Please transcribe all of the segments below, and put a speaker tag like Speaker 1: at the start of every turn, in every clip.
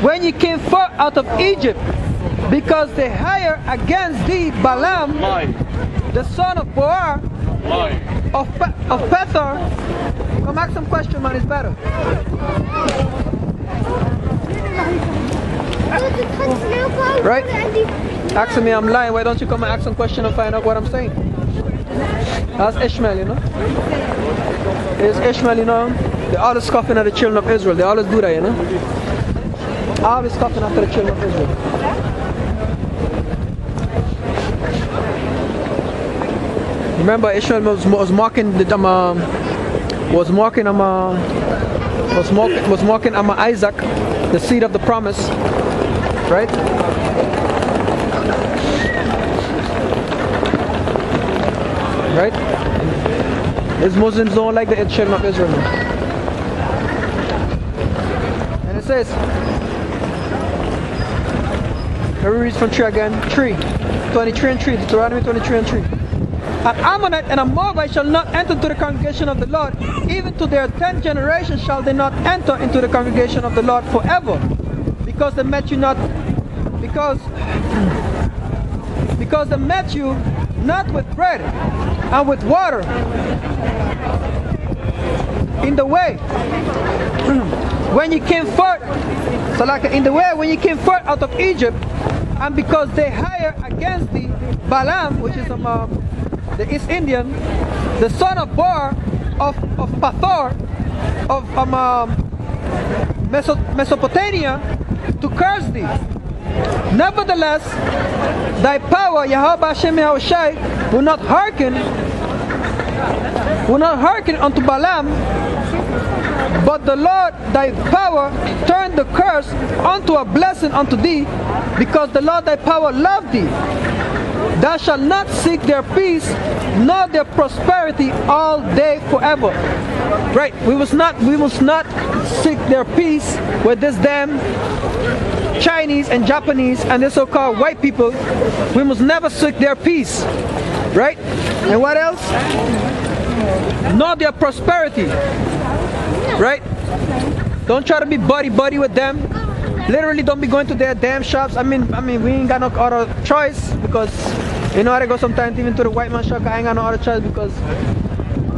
Speaker 1: when ye came forth out of Egypt, because they hired against thee Balaam, the son of Beor, of Pethor. Come ask some question, man, it's better. Right? Ask me I'm lying, why don't you come and ask some question and find out what I'm saying? That's Ishmael, you know? It's Ishmael, you know? They're always scoffing at the children of Israel. They always do that, you know? Always scoffing after the children of Israel. Remember, Ishmael was mocking Isaac, the seed of the promise, right? Right? These Muslims don't like the children of Israel. And it says, let me read from 3 again. 23 and 3, Deuteronomy 23 and 3. An Ammonite and a Moabite shall not enter into the congregation of the Lord, even to their 10th generation shall they not enter into the congregation of the Lord forever, because they met you not, because they met you not with bread and with water in the way when you came forth, in the way when you came forth out of Egypt, and because they hired against thee Balaam, which is the East Indian, the son of Beor of Pethor of Mesopotamia, to curse thee. Nevertheless, thy power, Yahweh Hashem Yahushai, will not hearken unto Balaam, but the Lord thy power turned the curse unto a blessing unto thee, because the Lord thy power loved thee. Thou shalt not seek their peace, nor their prosperity all day forever. Right, we must not seek their peace with this damn Chinese and Japanese and the so-called white people. We must never seek their peace. Right? And what else? Nor their prosperity. Right? Don't try to be buddy with them. Literally, don't be going to their damn shops. I mean, we ain't got no other choice, because you know how to go sometimes even to the white man shop. I ain't got no other choice, because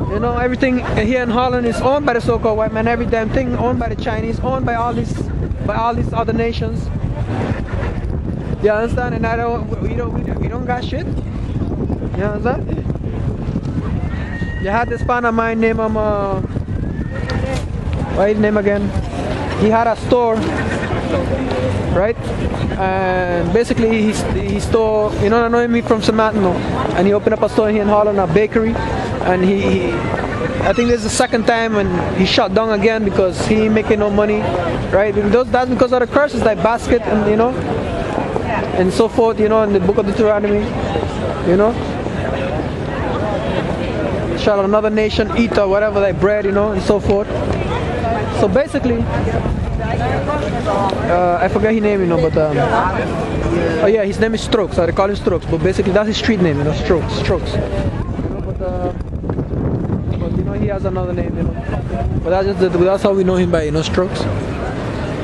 Speaker 1: you know everything here in Holland is owned by the so-called white man. Every damn thing owned by the Chinese, owned by all these other nations. You understand? And we don't got shit. You understand? You had this fan of mine named what is his name again? He had a store, right? And basically he store, you know, I know him from Samantha, and he opened up a store here in Holland, a bakery, and I think this is the second time, and he shut down again because he ain't making no money, right? That's because of the curses like basket and, you know, and so forth, you know, in the book of Deuteronomy, you know. Shall another nation eat or whatever, like bread, you know, and so forth. So basically, I forget his name, you know, but oh yeah, his name is Strokes. So they call him Strokes, but basically that's his street name, you know, Strokes. You know, but you know, he has another name, you know. But that's how we know him by, you know, Strokes.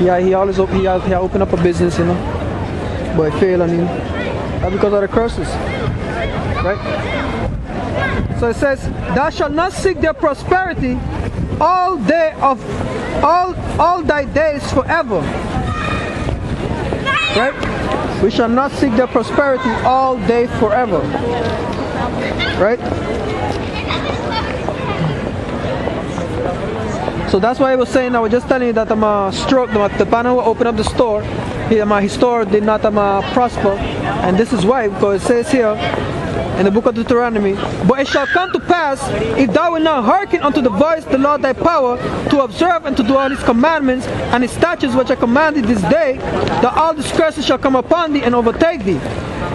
Speaker 1: Yeah, he opened up a business, you know, but it failed on him. That's because of the curses, right? So it says, thou shalt not seek their prosperity all thy days forever. Right? We shall not seek their prosperity all day forever. Right? So that's why I was saying, I was just telling you that the panel who opened up the store, his store did not prosper. And this is why, because it says here in the book of Deuteronomy, but it shall come to pass, if thou wilt not hearken unto the voice of the Lord thy power, to observe and to do all his commandments and his statutes which I commanded this day, that all these curses shall come upon thee and overtake thee.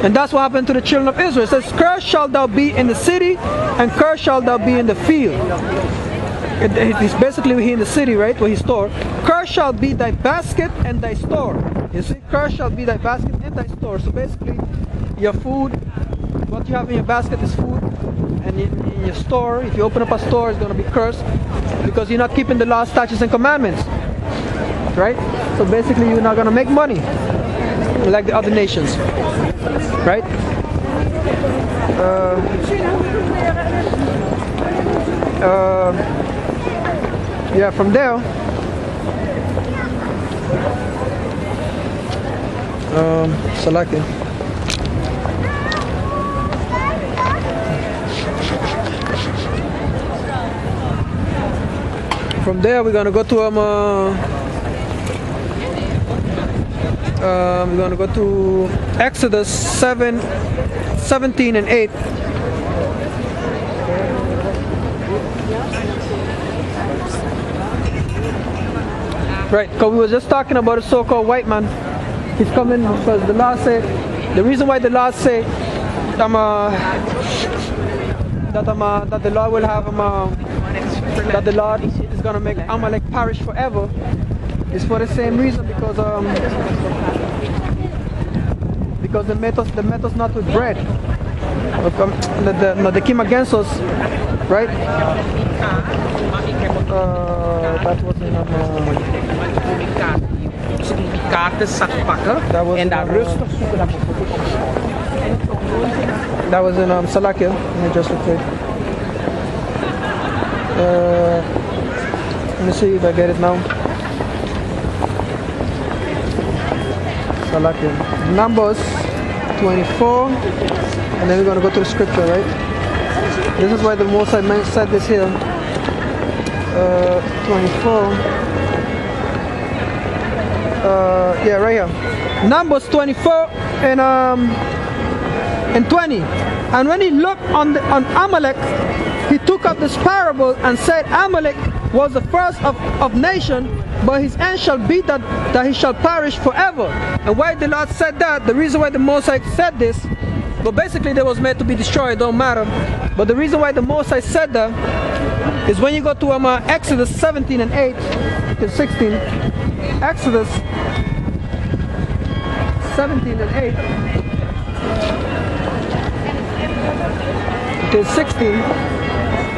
Speaker 1: And that's what happened to the children of Israel. It says, cursed shalt thou be in the city, and cursed shalt thou be in the field. It's basically here in the city, right, where he store. Cursed shall be thy basket and thy store. You see, cursed shall be thy basket and thy store. So basically, your food, what you have in your basket is food, and in your store, if you open up a store, it's going to be cursed, because you're not keeping the law, statutes, and commandments. right? So basically you're not going to make money like the other nations, right? Yeah, from there, select it. From there, we're gonna go to we're gonna go to Exodus 7:17 and 8. Right, because we were just talking about a so-called white man. He's coming because the Lord said, the reason why the Lord said that the Lord will have that the Lord is gonna make Amalek perish forever is for the same reason, because they met us not with bread. They came against us, right? That was in that was in Salakia. Let me just look at let me see if I get it now. Salakia. Numbers 24, and then we're going to go to the scripture, right? This is why the Mosai said this here. 24. Yeah, right here. Numbers 24 and 20. And when he looked on Amalek, he took up this parable and said, Amalek was the first of nation, but his end shall be that he shall perish forever. And why the Lord said that, the reason why the Mosai said this, but basically they was meant to be destroyed, don't matter. But the reason why the Mosai said that is when you go to Exodus 17 and 8 to 16. Exodus 17 and 8 to 16,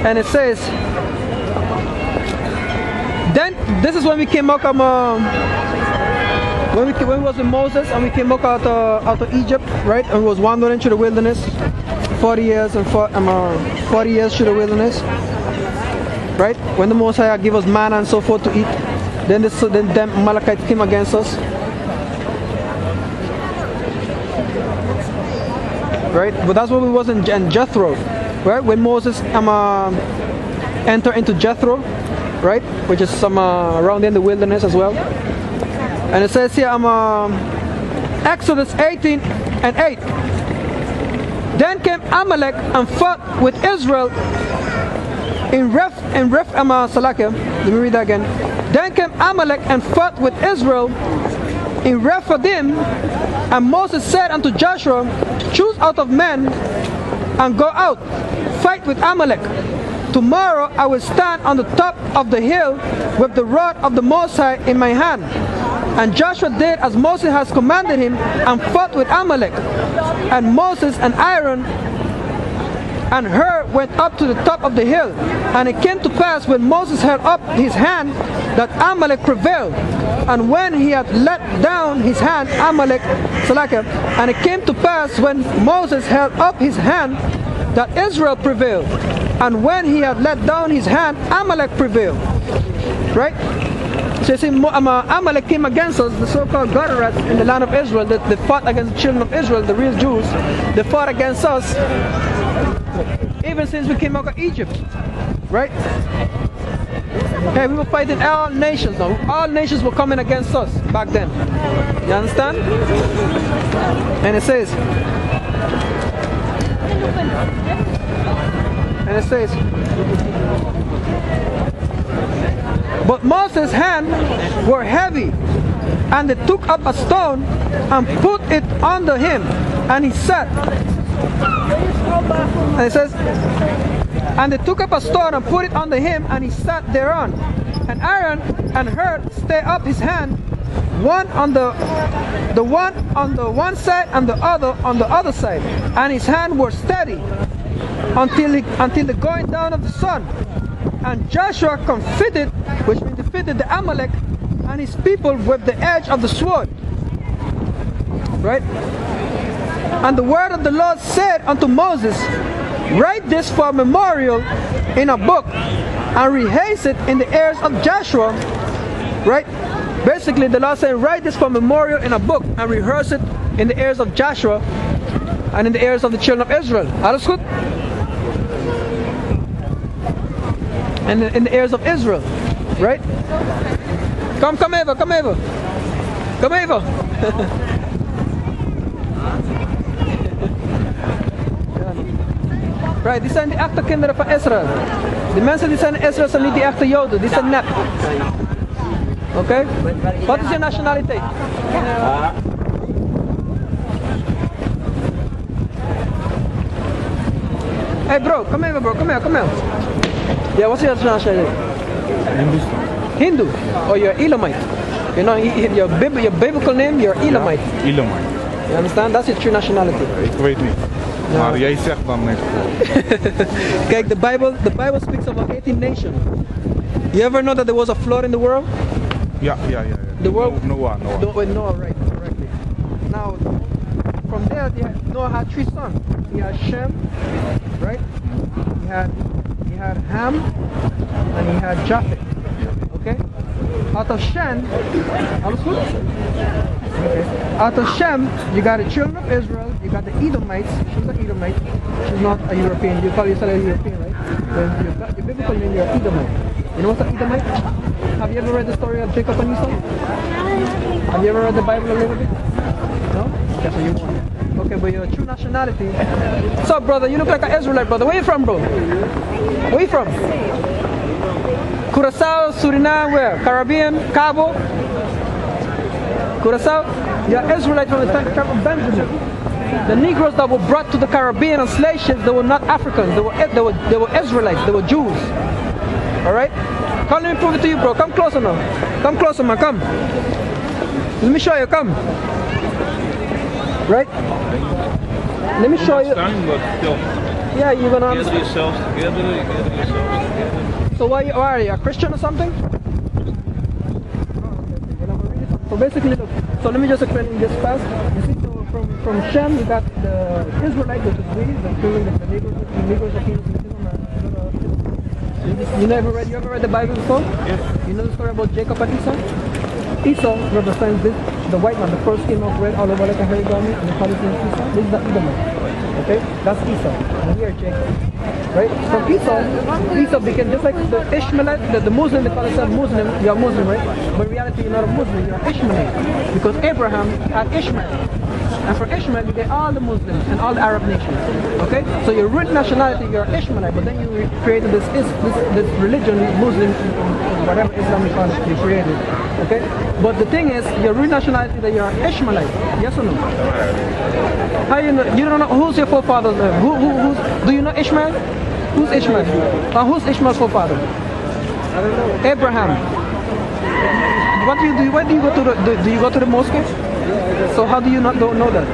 Speaker 1: and it says, then this is when we came out when we was with Moses and we came out of Egypt, right? And we was wandering through the wilderness 40 years and 40 years through the wilderness, right? When the Messiah gave us manna and so forth to eat, then them Amalekites came against us, right? But that's when we was in Jethro, right? When Moses entered into Jethro, right? Which is around in the wilderness as well. And it says here, Exodus 18 and 8. Then came Amalek and fought with Israel in Salakia. Let me read that again. Then came Amalek and fought with Israel in Rephidim, and Moses said unto Joshua, choose out of men and go out, fight with Amalek. Tomorrow I will stand on the top of the hill with the rod of the Most High in my hand. And Joshua did as Moses has commanded him and fought with Amalek. And Moses and Aaron and Hur went up to the top of the hill. And it came to pass when Moses held up his hand that Amalek prevailed. And when he had let down his hand, and it came to pass when Moses held up his hand that Israel prevailed. And when he had let down his hand, Amalek prevailed. Right? So you see, Amalek came against us, the so-called Gadaretes in the land of Israel. They fought against the children of Israel, the real Jews. They fought against us even since we came out of Egypt. Right? Hey, we were fighting all nations now. All nations were coming against us back then. You understand? And it says, but Moses' hands were heavy, and they took up a stone and put it under him, and he sat. And it says, and they took up a stone and put it under him, and he sat thereon. And Aaron and Hur stayed up his hand, one on the one side and the other on the other side, and his hand were steady until the going down of the sun. And Joshua defeated the Amalek, and his people with the edge of the sword. Right? And the word of the Lord said unto Moses, write this for a memorial in a book, and rehearse it in the ears of Joshua. Right? Basically, the Lord said, write this for a memorial in a book, and rehearse it in the ears of Joshua and in the ears of the children of Israel. Alles goed? And in the ears of Israel. Right? Come even, come even. Come even. Right, die zijn de echte kinderen van Israël. De mensen die zijn in Israël zijn niet die echte Joden, die zijn nep. Oké? Wat is je nationaliteit? Hey bro, come here bro, come here, come here. Yeah, what's your nationality? Hindu. Oh, you're Elamite. You know, your biblical name, you're Elamite.
Speaker 2: Ja, Elamite.
Speaker 1: You understand? That's your true nationality.
Speaker 2: Ik weet niet. Maar jij zegt dan niks.
Speaker 1: Kijk, the Bible speaks of 18 nations. You ever know that there was a flood in the world?
Speaker 2: Ja.
Speaker 1: The world?
Speaker 2: Noah.
Speaker 1: With Noah, right, correctly. Now, from there, Noah had 3 sons. He had Shem, right? He had Ham, and he had Japheth. Okay? Out of Shem, alles goed? Okay. Out of Shem, you got the children of Israel, you got the Edomites. She's an Edomite. She's not a European. You call yourself a European, right? Then you've got your biblical name, you're Edomite. You know what's an Edomite? Have you ever read the story of Jacob and Esau? Have you ever read the Bible a little bit? No? Okay, so you won. Okay, but your true nationality. What's up, brother? You look like an Israelite, brother. Where you from, bro? Where you from? Curacao, Suriname, where? Caribbean, Cabo? Curacao? You're Israelite from the time of Benjamin. The Negroes that were brought to the Caribbean on slave ships, they were not Africans. They were Israelites. They were Jews. All right? Come, let me prove it to you, bro. Come closer now. Come closer, man. Come. Let me show you. Come. Right? Let me show you. Yeah, you're gonna understand.
Speaker 3: Gather yourselves together.
Speaker 1: So why are you? A Christian or something? So basically, look. So let me just explain this fast. You see, so from Shem, you got the Israelites, which is we, the Negroes that came to you ever read the Bible before?
Speaker 2: Yes.
Speaker 1: You know the story about Jacob and Esau? Esau represents the white man, the first skin of red all over like a hairy garment, and the color is Esau. This is the Edomite. Okay? That's Esau. And here Jacob. Right? From Esau became just like the Ishmaelite, the Muslim, they call themselves Muslim. You're a Muslim, right? But in reality, you're not a Muslim, you're an Ishmaelite. Because Abraham had Ishmael. And for Ishmael, you get all the Muslims and all the Arab nations. Okay? So your root nationality, you're Ishmaelite, but then you created this religion, Muslim, whatever Islam you call it, you created. Okay? But the thing is, your root nationality that you're Ishmaelite. Yes or no? How you know? You don't know who's your forefathers? Do you know Ishmael? Who's Ishmael? Who's Ishmael's forefather? I don't know. Abraham. What do you do? Why do you go to do you go to the mosque? So how do you not don't know that?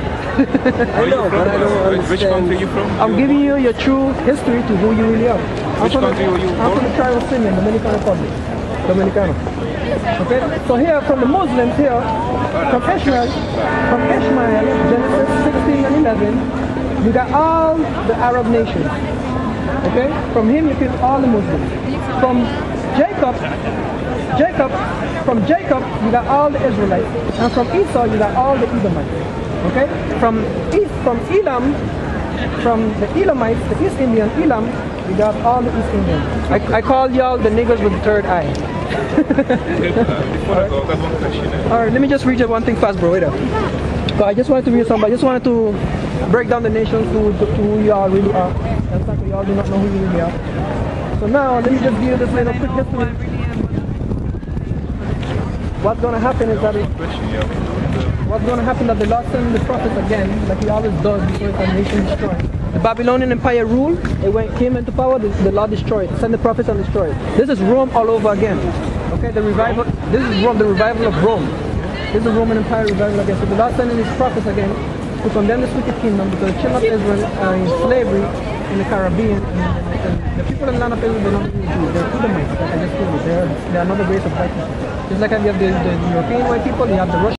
Speaker 2: I know, but I don't understand. Which country are you from?
Speaker 1: I'm giving you your true history to who you really are.
Speaker 2: Which country were you
Speaker 1: I'm from the tribe of Simeon, Dominican Republic. Dominicano. Okay? So here from the Muslims here, from Ishmael, Genesis 16 and 11, you got all the Arab nations. Okay? From him you get all the Muslims. From Jacob, you got all the Israelites, and from Esau, you got all the Edomites. Okay? From Elam, from the Elamites, the East Indian, Elam, you got all the East Indians. I call y'all the niggers with the third eye.
Speaker 2: Before I go, I have one question.
Speaker 1: Alright, let me just read you one thing fast, bro. Wait up. So I just wanted to read something. I just wanted to break down the nations to who you all really are. That's like we all do not know who you really are. So now, let me just give you this little quick history. What's going to happen is that the Lord sends the prophets again, like he always does before the nation destroyed. The Babylonian Empire ruled, came into power, the Lord destroyed, sent the prophets and destroyed. This is Rome all over again. Okay, the revival, this is Rome, the revival of Rome. This is the Roman Empire revival again. So the Lord sending his prophets again to condemn this wicked kingdom because the children of Israel are in slavery in the Caribbean. And the people in the land of Israel, they're not really Jews. They're Edomites, like I just told you. They're another race of white people. Just like you have the European white people, you have the Russian